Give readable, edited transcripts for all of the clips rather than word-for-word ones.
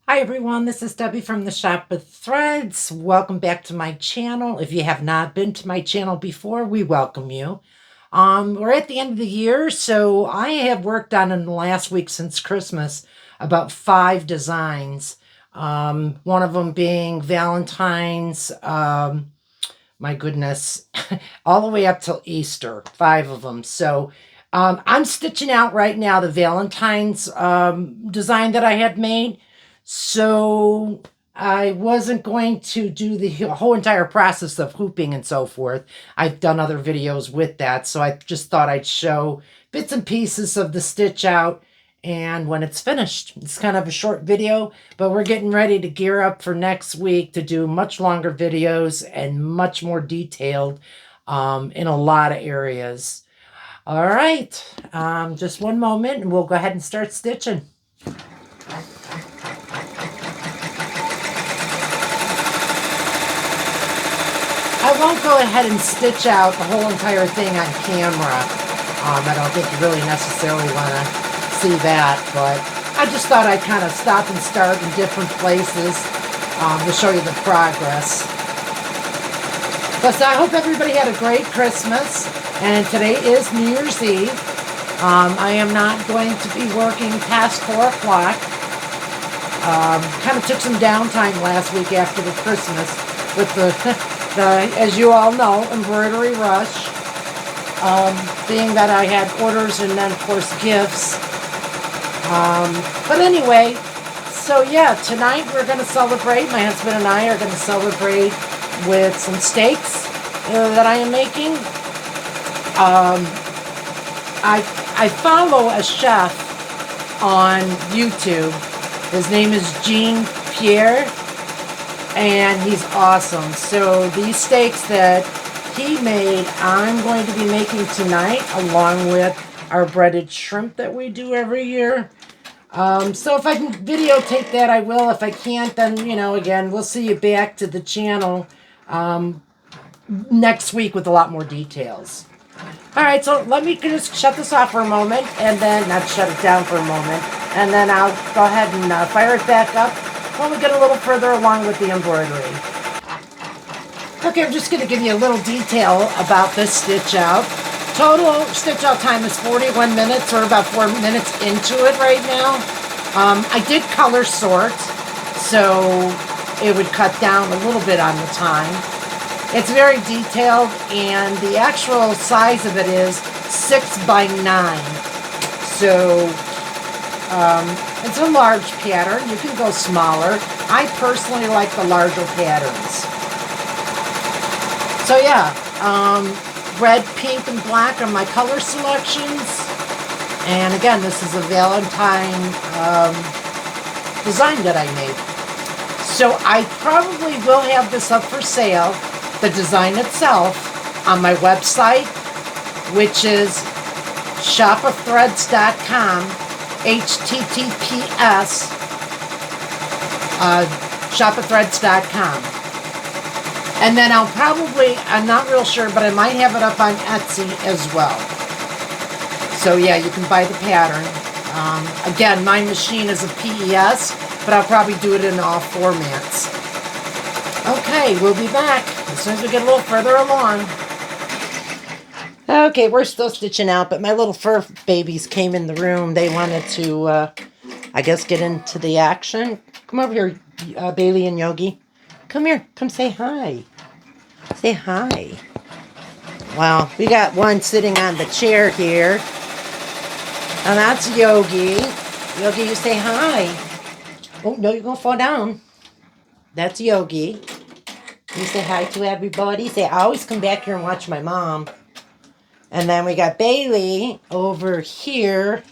Hi everyone, this is Debbie from the Shop with Threads. Welcome back to my channel. If you have not been to my channel before, we welcome you. We're at the end of the year, so I have worked on in the last week since Christmas about 5 designs. One of them being Valentine's, my goodness, all the way up till Easter, 5 of them. So I'm stitching out right now the Valentine's design that I had made. So I wasn't going to do the whole entire process of hooping and so forth. I've done other videos with that, so I just thought I'd show bits and pieces of the stitch out and when it's finished. It's kind of a short video, but we're getting ready to gear up for next week to do much longer videos and much more detailed in a lot of areas. All right, just one moment and we'll go ahead and start stitching. I won't go ahead and stitch out the whole entire thing on camera. I don't think you really necessarily want to see that, but I just thought I'd kind of stop and start in different places to show you the progress. Plus, I hope everybody had a great Christmas, and today is New Year's Eve. I am not going to be working past 4 o'clock. Kind of took some downtime last week after the Christmas with the as you all know, embroidery rush, being that I had orders and then, of course, gifts. But anyway, so yeah, tonight we're going to celebrate. My husband and I are going to celebrate with some steaks that I am making. I follow a chef on YouTube. His name is Pierre. And he's awesome. So these steaks that he made, I'm going to be making tonight, along with our breaded shrimp that we do every year. So if I can videotape that, I will. If I can't, then, again, we'll see you back to the channel next week with a lot more details. All right, so let me just shut this off for a moment, and then, not shut it down for a moment, and then I'll go ahead and fire it back up when we get a little further along with the embroidery. Okay, I'm just going to give you a little detail about this stitch out. Total stitch out time is 41 minutes, or about 4 minutes into it right now. I did color sort, so it would cut down a little bit on the time. It's very detailed, and the actual size of it is 6 by 9. So it's a large pattern. You can go smaller. I personally like the larger patterns. So yeah, red, pink, and black are my color selections. And again, this is a Valentine design that I made. So I probably will have this up for sale, the design itself, on my website, which is shopofthreads.com. https shopofthreads.com. And then I'm not real sure, but I might have it up on Etsy as well. So yeah, you can buy the pattern. Again, my machine is a PES, but I'll probably do it in all formats. Okay, we'll be back as soon as we get a little further along. Okay, we're still stitching out, but my little fur babies came in the room. They wanted to, I guess, get into the action. Come over here, Bailey and Yogi. Come here. Come say hi. Say hi. Well, we got one sitting on the chair here. And that's Yogi. Yogi, you say hi. Oh, no, you're going to fall down. That's Yogi. You say hi to everybody. Say, I always come back here and watch my mom. And then we got Bailey over here.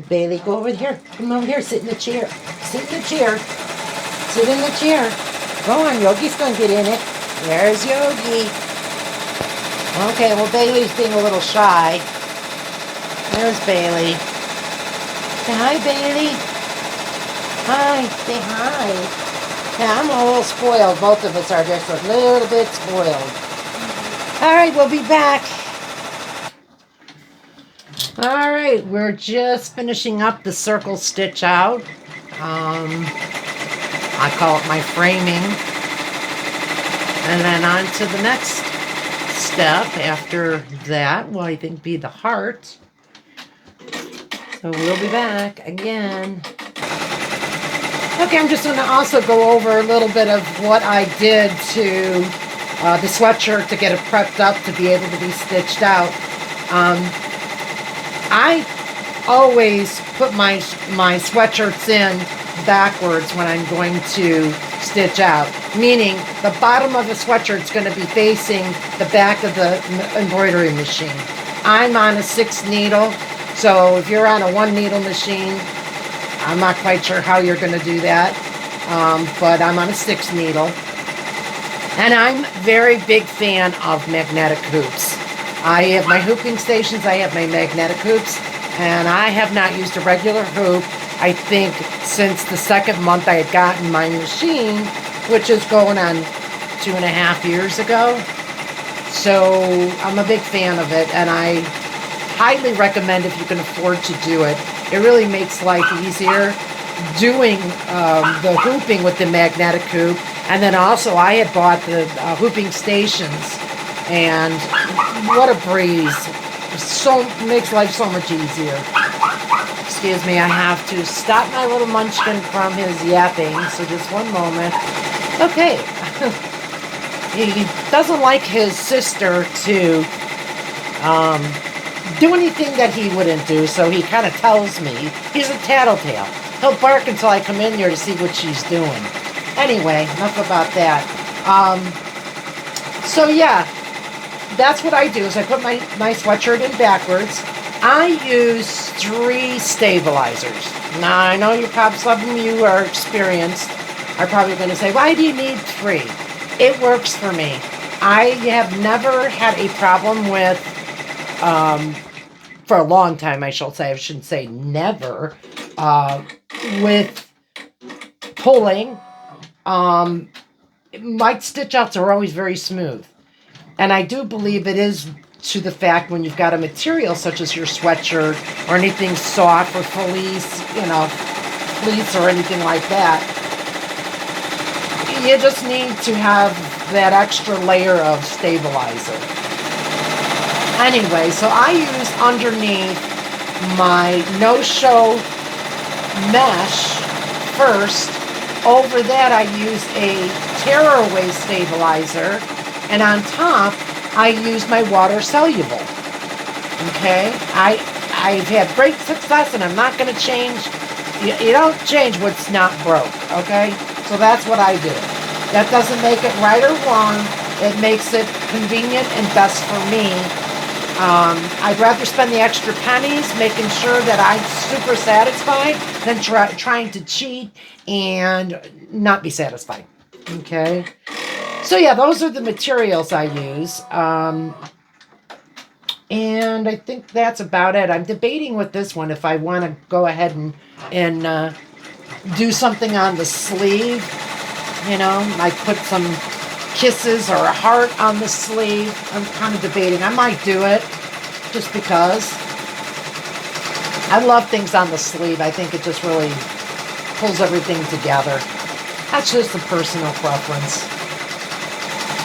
Bailey, go over here. Come over here. Sit in the chair. Sit in the chair. Sit in the chair. Go on, Yogi's going to get in it. There's Yogi. Okay, well, Bailey's being a little shy. There's Bailey. Say hi, Bailey. Hi. Say hi. Yeah, I'm a little spoiled. Both of us are just a little bit spoiled. All right, we'll be back. All right, we're just finishing up the circle stitch out. I call it my framing. And then on to the next step after that will, I think, be the heart. So we'll be back again. Okay, I'm just going to also go over a little bit of what I did to the sweatshirt to get it prepped up to be able to be stitched out. I always put my sweatshirts in backwards when I'm going to stitch out, meaning the bottom of the sweatshirt is going to be facing the back of the embroidery machine. I'm on a 6 needle, so if you're on a 1 needle machine, I'm not quite sure how you're going to do that, but I'm on a 6 needle. And I'm a very big fan of magnetic hoops. I have my hooping stations, I have my magnetic hoops, and I have not used a regular hoop, I think, since the 2nd month I had gotten my machine, which is going on 2.5 years ago. So I'm a big fan of it, and I highly recommend if you can afford to do it. It really makes life easier doing the hooping with the magnetic hoop. And then also I had bought the hooping stations, and what a breeze. Makes life so much easier. Excuse me, I have to stop my little munchkin from his yapping, so just one moment. Okay. He doesn't like his sister to do anything that he wouldn't do, so he kind of tells me. He's a tattletale. He'll bark until I come in here to see what she's doing. Anyway, enough about that. So yeah, that's what I do, is I put my sweatshirt in backwards. I use 3 stabilizers. Now, I know some of you are experienced, are probably going to say, why do you need 3? It works for me. I have never had a problem with, for a long time, I shouldn't say never, with pulling. My stitch outs are always very smooth. And I do believe it is to the fact when you've got a material such as your sweatshirt or anything soft or fleece, fleece or anything like that, you just need to have that extra layer of stabilizer. Anyway, so I use underneath my no-show mesh first. Over that I use a tearaway stabilizer, and on top I use my water soluble. Okay, I've had great success, and I'm not going to change. You don't change what's not broke. Okay, so that's what I do. That doesn't make it right or wrong. It makes it convenient and best for me. I'd rather spend the extra pennies making sure that I'm super satisfied than trying to cheat and not be satisfied. Okay. So yeah, those are the materials I use. And I think that's about it. I'm debating with this one if I want to go ahead and do something on the sleeve. I put some kisses or a heart on the sleeve. I'm kind of debating. I might do it just because. I love things on the sleeve. I think it just really pulls everything together. That's just a personal preference.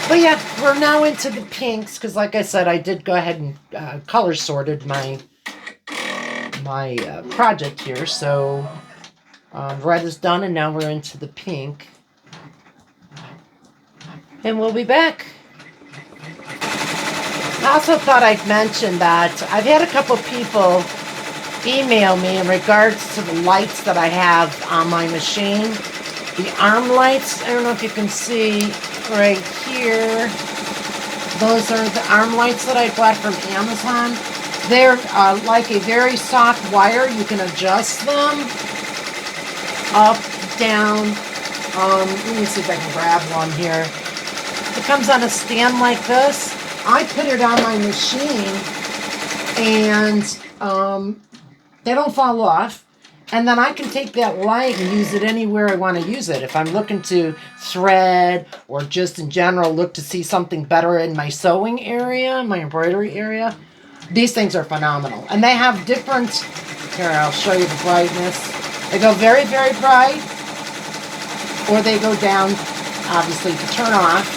But yeah, we're now into the pinks because, like I said, I did go ahead and color sorted my project here. So red is done, and now we're into the pink. And we'll be back. I also thought I'd mention that I've had a couple people email me in regards to the lights that I have on my machine. The arm lights, I don't know if you can see right here. Those are the arm lights that I bought from Amazon. They're like a very soft wire. You can adjust them up, down. Let me see if I can grab one here. It comes on a stand like this. I put it on my machine, and they don't fall off. And then I can take that light and use it anywhere I want to use it. If I'm looking to thread or just in general look to see something better in my sewing area, my embroidery area, these things are phenomenal. And they have different, here, I'll show you the brightness. They go very, very bright, or they go down, obviously, to turn off.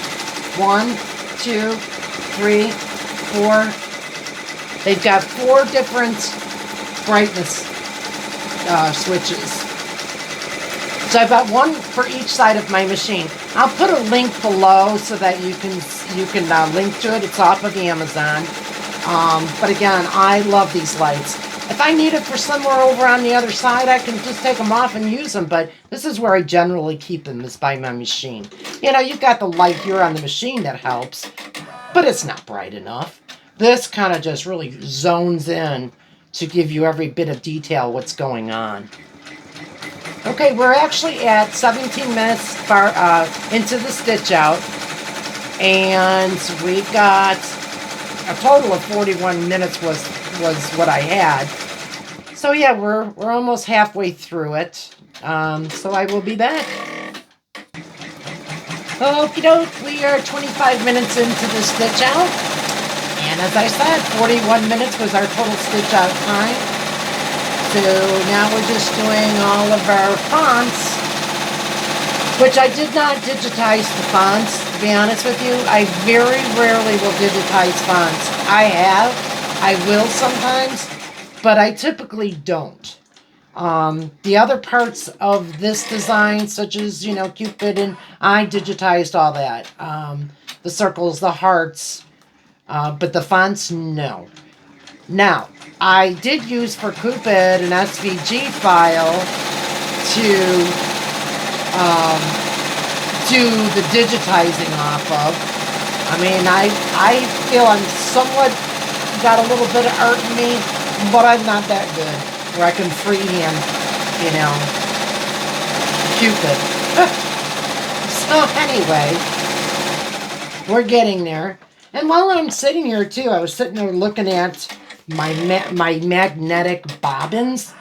1, 2, 3, 4. They've got 4 different brightness switches. So I've got one for each side of my machine. I'll put a link below so that you can link to it. It's off of Amazon. But again, I love these lights. If I need it for somewhere over on the other side, I can just take them off and use them. But this is where I generally keep them, is by my machine. You know, you've got the light here on the machine that helps, but it's not bright enough. This kind of just really zones in to give you every bit of detail what's going on. Okay, we're actually at 17 minutes far into the stitch out, and we got a total of 41 minutes was what I had. So yeah, we're almost halfway through it. So I will be back. Okie doke, we are 25 minutes into the stitch out. And as I said, 41 minutes was our total stitch out time. So now we're just doing all of our fonts, which I did not digitize the fonts, to be honest with you. I very rarely will digitize fonts. I will sometimes, but I typically don't. The other parts of this design, such as, you know, Cupid, and I digitized all that. The circles, the hearts, but the fonts, no. Now, I did use for Cupid an SVG file to do the digitizing off of. I mean, I feel I'm somewhat got a little bit of art in me, but I'm not that good where I can freehand, you know, Cupid. So anyway, we're getting there. And while I'm sitting here too, I was sitting there looking at my magnetic bobbins.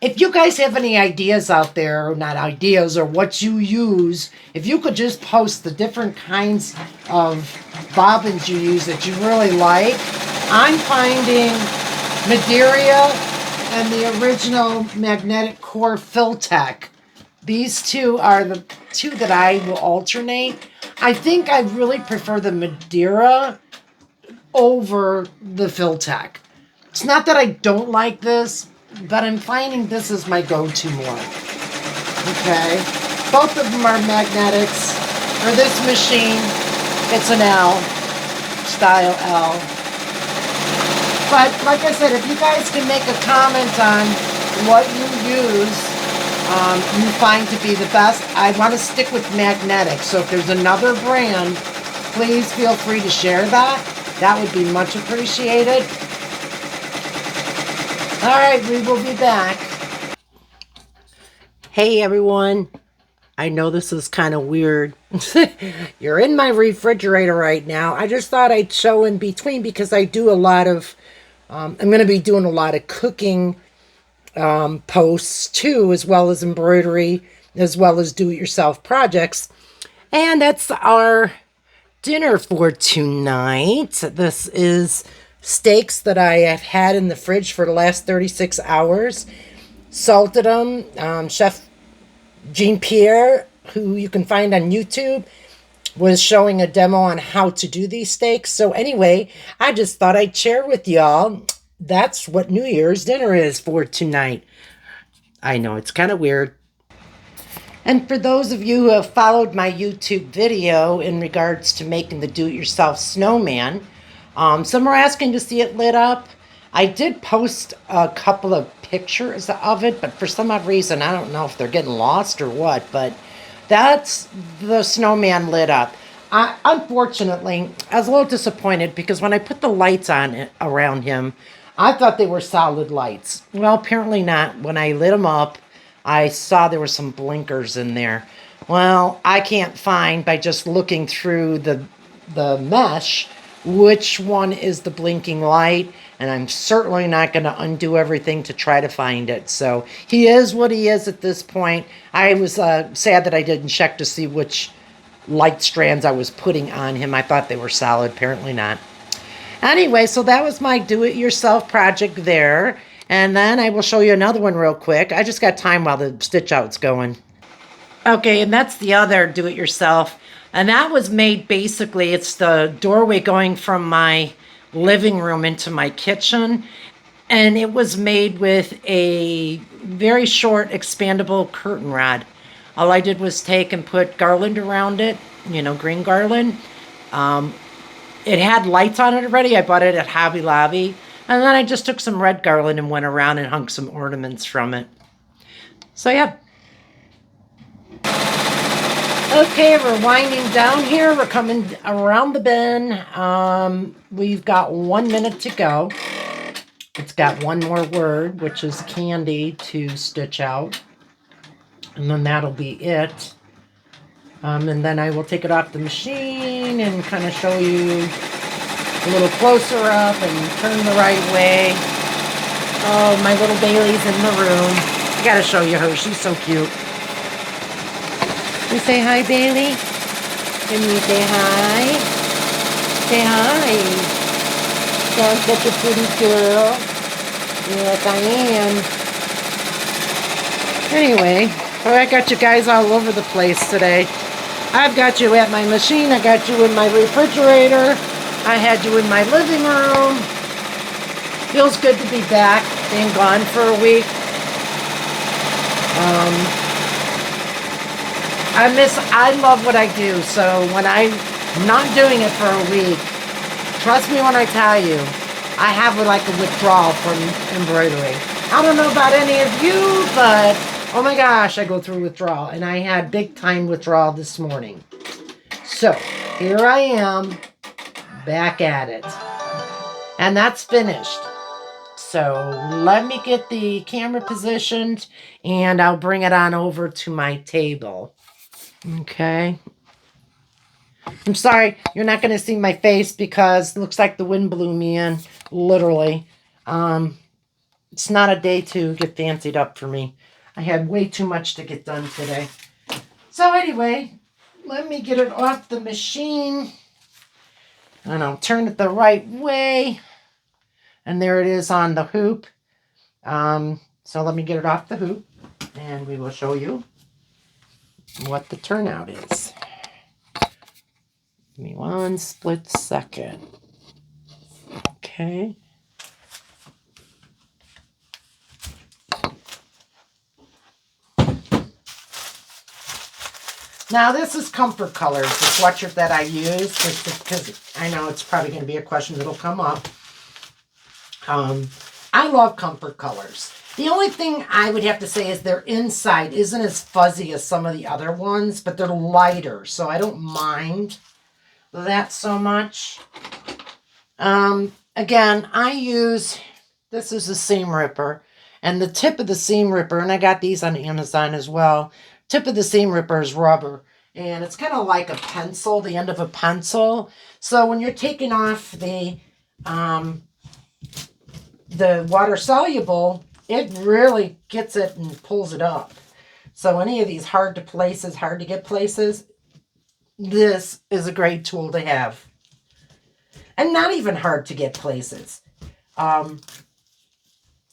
If you guys have any ideas out there, or not ideas, or what you use, if you could just post the different kinds of bobbins you use that you really like. I'm finding Maderia and the original magnetic core Filtech. These two are the two that I will alternate. I think I really prefer the Madeira over the Filtech. It's not that I don't like this, but I'm finding this is my go-to more. Okay? Both of them are magnetics. For this machine, it's an L, style L. But like I said, if you guys can make a comment on what you use, you find to be the best, I want to stick with magnetic. So if there's another brand, please feel free to share that. That would be much appreciated. All right, we will be back. Hey, everyone. I know this is kind of weird. You're in my refrigerator right now. I just thought I'd show in between because I do a lot of, I'm going to be doing a lot of cooking posts too, as well as embroidery, as well as do-it-yourself projects. And that's our dinner for tonight. This is steaks that I have had in the fridge for the last 36 hours. Salted them. Chef Jean-Pierre, who you can find on YouTube, was showing a demo on how to do these steaks. So anyway, I just thought I'd share with y'all. That's what New Year's dinner is for tonight. I know, it's kind of weird. And for those of you who have followed my YouTube video in regards to making the do-it-yourself snowman, some are asking to see it lit up. I did post a couple of pictures of it, but for some odd reason, I don't know if they're getting lost or what, but that's the snowman lit up. Unfortunately, I was a little disappointed because when I put the lights on it around him, I thought they were solid lights. Well, apparently not. When I lit them up, I saw there were some blinkers in there. Well, I can't find, by just looking through the mesh, which one is the blinking light, and I'm certainly not going to undo everything to try to find it. So he is what he is at this point. I was sad that I didn't check to see which light strands I was putting on him. I thought they were solid. Apparently not. Anyway, so that was my do-it-yourself project there. And then I will show you another one real quick. I just got time while the stitch out's going. Okay, and that's the other do-it-yourself. And that was made basically, it's the doorway going from my living room into my kitchen. And it was made with a very short expandable curtain rod. All I did was take and put garland around it, you know, green garland. It had lights on it already. I bought it at Hobby Lobby. And then I just took some red garland and went around and hung some ornaments from it. So yeah. Okay, we're winding down here. We're coming around the bend. We've got 1 minute to go. It's got one more word, which is candy, to stitch out. And then that'll be it. And then I will take it off the machine and kind of show you a little closer up and turn the right way. Oh, my little Bailey's in the room. I gotta show you her. She's so cute. You say hi, Bailey? Can you say hi? Say hi. I'm such a pretty girl. Yes, I am. Anyway, well, I got you guys all over the place today. I've got you at my machine. I got you in my refrigerator. I had you in my living room. Feels good to be back. Being gone for a week. I love what I do. So when I'm not doing it for a week, trust me when I tell you, I have like a withdrawal from embroidery. I don't know about any of you, but oh my gosh, I go through withdrawal. And I had big time withdrawal this morning. So here I am, back at it. And that's finished. So let me get the camera positioned and I'll bring it on over to my table. Okay. I'm sorry, you're not going to see my face because it looks like the wind blew me in, literally. It's not a day to get fancied up for me. I had way too much to get done today. So anyway, let me get it off the machine. And I'll turn it the right way. And there it is on the hoop. So let me get it off the hoop. And we will show you what the turnout is. Give me 1 split second. Okay. Now this is Comfort Colors, the sweatshirt that I use, because I know it's probably going to be a question that'll come up. I love Comfort Colors. The only thing I would have to say is their inside isn't as fuzzy as some of the other ones, but they're lighter, so I don't mind that so much. Again, I use, this is a seam ripper, and the tip of the seam ripper, and I got these on Amazon as well, tip of the seam ripper is rubber, and it's kind of like a pencil, the end of a pencil. So when you're taking off the water soluble, it really gets it and pulls it up. So any of these hard to get places, this is a great tool to have. And not even hard to get places.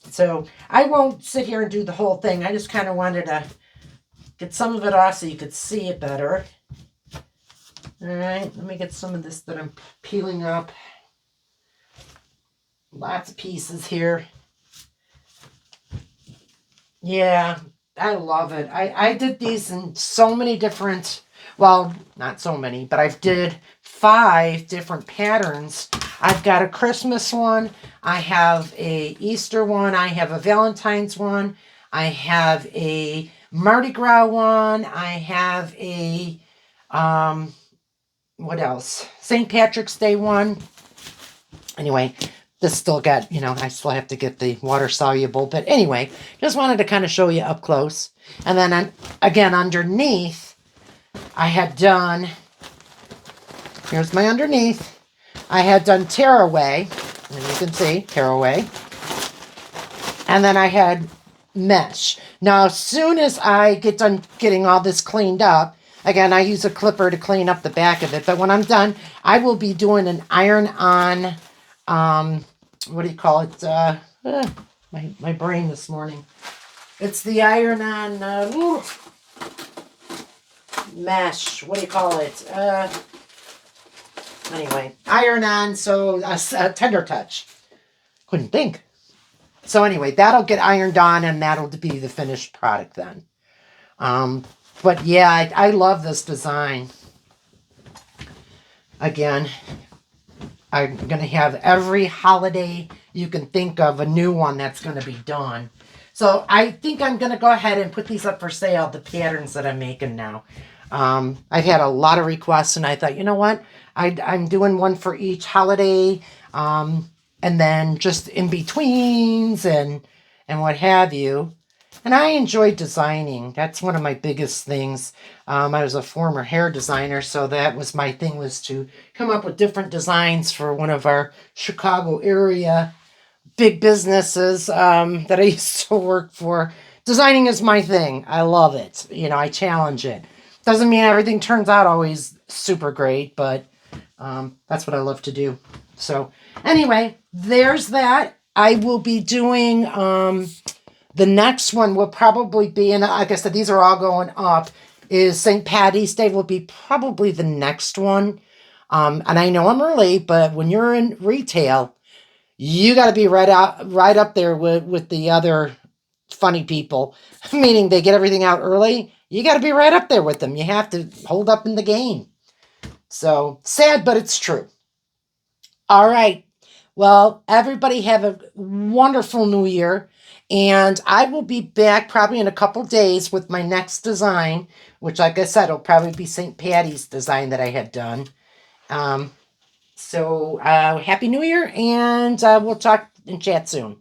So I won't sit here and do the whole thing. I just kind of wanted to get some of it off so you could see it better. All right, let me get some of this that I'm peeling up. Lots of pieces here. Yeah, I love it. I did these in so many different, well, not so many, but I did 5 different patterns. I've got a Christmas one. I have a Easter one. I have a Valentine's one. I have a Mardi Gras one. I have a, what else? St. Patrick's Day one. Anyway, this still got, I still have to get the water soluble. But anyway, just wanted to kind of show you up close. And then, again, underneath, I had done, here's my underneath. I had done tearaway, and you can see, tearaway. And then I had mesh. Now, as soon as I get done getting all this cleaned up, again, I use a clipper to clean up the back of it. But when I'm done, I will be doing an iron-on, what do you call it? my brain this morning. It's the iron-on mesh. What do you call it? Anyway, iron-on, so a tender touch. Couldn't think. So anyway, that'll get ironed on, and that'll be the finished product then. But yeah, I love this design. Again, I'm going to have every holiday you can think of a new one that's going to be done. So I think I'm going to go ahead and put these up for sale, the patterns that I'm making now. I've had a lot of requests, and I thought, you know what? I'm doing one for each holiday, and then just in betweens and what have you. And I enjoy designing. That's one of my biggest things. I was a former hair designer, so that was my thing, was to come up with different designs for one of our Chicago area big businesses that I used to work for. Designing is my thing. I love it. You know, I challenge it. Doesn't mean everything turns out always super great, but that's what I love to do. So anyway, there's that. I will be doing... the next one will probably be, and like I said, these are all going up, is St. Patty's Day will be probably the next one. And I know I'm early, but when you're in retail, you got to be right up there with the other funny people, meaning they get everything out early. You got to be right up there with them. You have to hold up in the game. So sad, but it's true. All right. Well, everybody have a wonderful new year. And I will be back probably in a couple days with my next design, which, like I said, will probably be St. Patty's design that I had done. So Happy New Year, and we'll talk and chat soon.